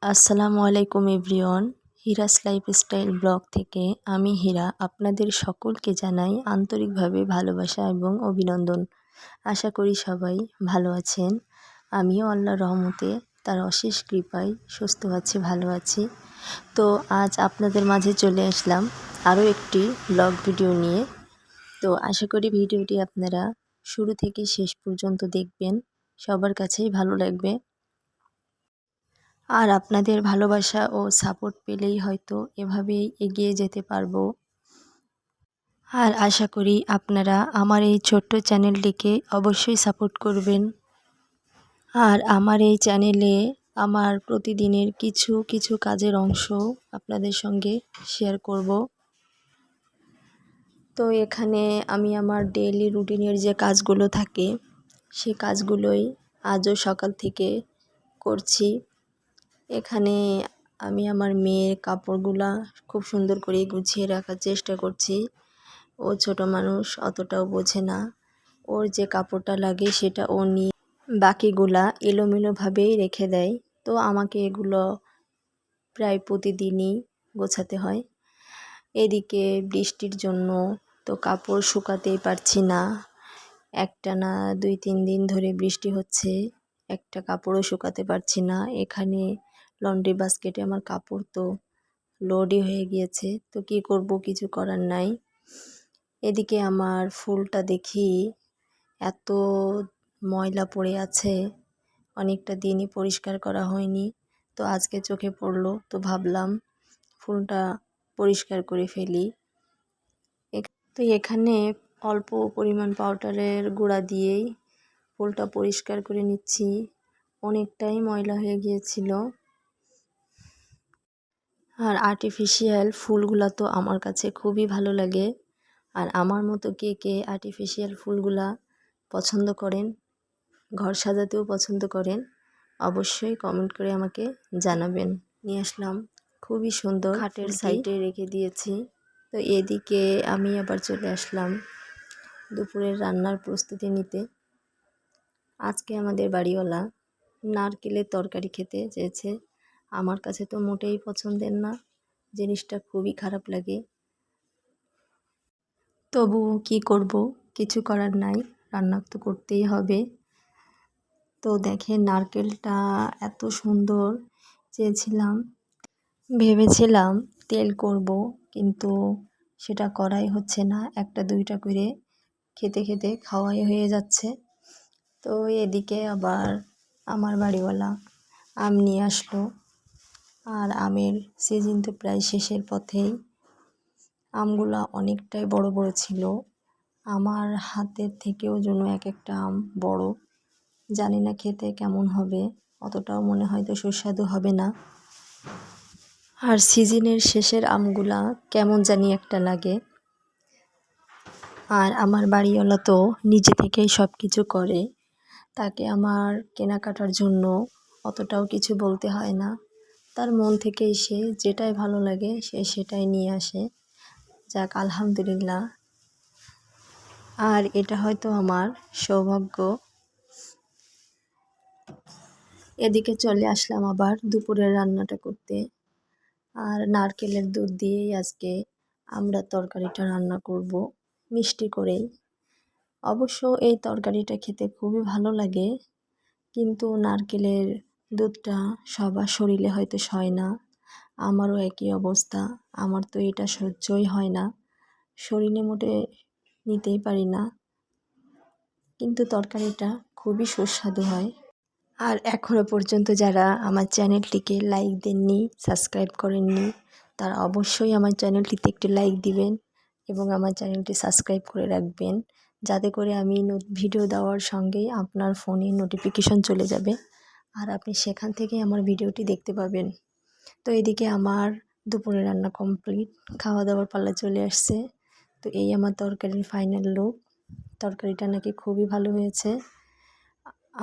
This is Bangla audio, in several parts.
আসসালামু আলাইকুম এভরিওয়ান। হিরাস লাইফস্টাইল ব্লগ থেকে আমি হীরা আপনাদের সকলকে জানাই আন্তরিকভাবে ভালোবাসা এবং অভিনন্দন। আশা করি সবাই ভালো আছেন। আমিও আল্লাহর রহমতে তার অশেষ কৃপায় সুস্থ আছি, ভালো আছি। তো আজ আপনাদের মাঝে চলে আসলাম আরও একটি ব্লগ ভিডিও নিয়ে। তো আশা করি ভিডিওটি আপনারা শুরু থেকে শেষ পর্যন্ত দেখবেন, সবার কাছেই ভালো লাগবে। আর আপনাদের ভালোবাসা ও সাপোর্ট পেলেই হয়তো এভাবেই এগিয়ে যেতে পারবো। আর আশা করি আপনারা আমার এই ছোট্ট চ্যানেলটিকে অবশ্যই সাপোর্ট করবেন। আর আমার এই চ্যানেলে আমার প্রতিদিনের কিছু কিছু কাজের অংশ আপনাদের সঙ্গে শেয়ার করব। তো এখানে আমি আমার ডেইলি রুটিনের যে কাজগুলো থাকে সে কাজগুলোই আজও সকাল থেকে করছি। এখানে আমি আমার মেয়ের কাপড়গুলা খুব সুন্দর করে গুছিয়ে রাখার চেষ্টা করছি। ও ছোট মানুষ, অতটাও বোঝে না। ওর যে কাপড়টা লাগে সেটা ও নিয়ে বাকিগুলা এলোমেলোভাবেই রেখে দেয়। তো আমাকে এগুলো প্রায় প্রতিদিনই গোছাতে হয়। এদিকে বৃষ্টির জন্য তো কাপড় শুকাতেই পারছি না। একটানা 2-3 দিন ধরে বৃষ্টি হচ্ছে, একটা কাপড়ও শুকাতে পারছি না। এখানে লন্ড্রি বাস্কেটে আমার কাপড় তো লোডই হয়ে গিয়েছে, তো কি করব, কিছু করার নাই। এদিকে আমার ফুলটা দেখি এত ময়লা পড়ে আছে, অনেকটা দিনই পরিষ্কার করা হয়নি। তো আজকে চোখে পড়লো, তো ভাবলাম ফুলটা পরিষ্কার করে ফেলি। তো এখানে অল্প পরিমাণ পাউডারের গুঁড়া দিয়েই ফুলটা পরিষ্কার করে নিচ্ছি। অনেকটাই ময়লা হয়ে গিয়েছিল। আর আর্টিফিশিয়াল ফুলগুলা তো আমার কাছে খুবই ভালো লাগে। আর আমার মতো কে কে আর্টিফিশিয়াল ফুলগুলা পছন্দ করেন, ঘর সাজাতেও পছন্দ করেন, অবশ্যই কমেন্ট করে আমাকে জানাবেন। নিয়ে আসলাম, খুবই সুন্দর, খাটের সাইডে রেখে দিয়েছি। তো এদিকে আমি আবার চলে আসলাম দুপুরের রান্নার প্রস্তুতি নিতে। আজকে আমাদের বাড়িওয়ালা নারকেলের তরকারি খেতে চেয়েছে। আমার কাছে তো মোটেই পছন্দের না, জিনিসটা খুবই খারাপ লাগে। তবুও কি করব, কিছু করার নাই, রান্না তো করতেই হবে। তো দেখেন নারকেলটা এত সুন্দর চেয়েছিলাম, ভেবেছিলাম তেল করব, কিন্তু সেটা করাই হচ্ছে না। একটা দুইটা করে খেতে খেতে খাওয়াই হয়ে যাচ্ছে। তো এদিকে আবার আমার বাড়িওয়ালা আম নিয়ে আসলো। আর আমের সিজন তো প্রায় শেষের পথেই। আমগুলা অনেকটাই বড় বড় ছিল, আমার হাতের থেকেও যেন এক একটা আম বড়। জানি না খেতে কেমন হবে, অতটাও মনে হয়তো সুস্বাদু হবে না। আর সিজনের শেষের আমগুলা কেমন জানি একটা লাগে। আর আমার বাড়িওয়ালা তো নিজে থেকেই সব কিছু করে, তাকে আমার কেনাকাটার জন্য অতটাও কিছু বলতে হয় না। তার মন থেকেই সে যেটাই ভালো লাগে সে সেটাই নিয়ে আসে। যাক, আলহামদুলিল্লাহ। আর এটা হয়তো আমার সৌভাগ্য। এদিকে চলে আসলাম আবার দুপুরের রান্নাটা করতে। আর নারকেলের দুধ দিয়েই আজকে আমরা তরকারিটা রান্না করব, মিষ্টি করেই। অবশ্য এই তরকারিটা খেতে খুবই ভালো লাগে, কিন্তু নারকেলের দুধটা সবার শরীরে হয়তো সয় না। আমারও একই অবস্থা, আমার তো এটা সহ্যই হয় না, শরীরে মোটে নিতেই পারি না। কিন্তু তরকারিটা খুবই সুস্বাদু হয়। আর এখনও পর্যন্ত যারা আমার চ্যানেলটিকে লাইক দেননি, সাবস্ক্রাইব করেননি, তারা অবশ্যই আমার চ্যানেলটিতে একটি লাইক দিবেন এবং আমার চ্যানেলটি সাবস্ক্রাইব করে রাখবেন, যাতে করে আমি ভিডিও দেওয়ার সঙ্গেই আপনার ফোনে নোটিফিকেশন চলে যাবে আর আপনি সেখান থেকে আমার ভিডিওটি দেখতে পাবেন। তো এদিকে আমার দুপুরে রান্না কমপ্লিট, খাওয়া দাওয়ার পালা চলে আসছে। তো এই আমার তরকারির ফাইনাল লুক। তরকারিটা নাকি খুবই ভালো হয়েছে।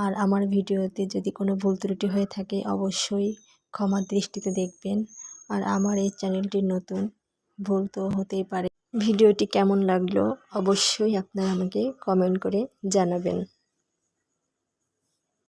আর আমার ভিডিওতে যদি কোনো ভুল ত্রুটি হয়ে থাকে অবশ্যই ক্ষমার দৃষ্টিতে দেখবেন। আর আমার এই চ্যানেলটি নতুন, ভুল তো হতেই পারে। ভিডিওটি কেমন লাগলো অবশ্যই আপনারা আমাকে কমেন্ট করে জানাবেন।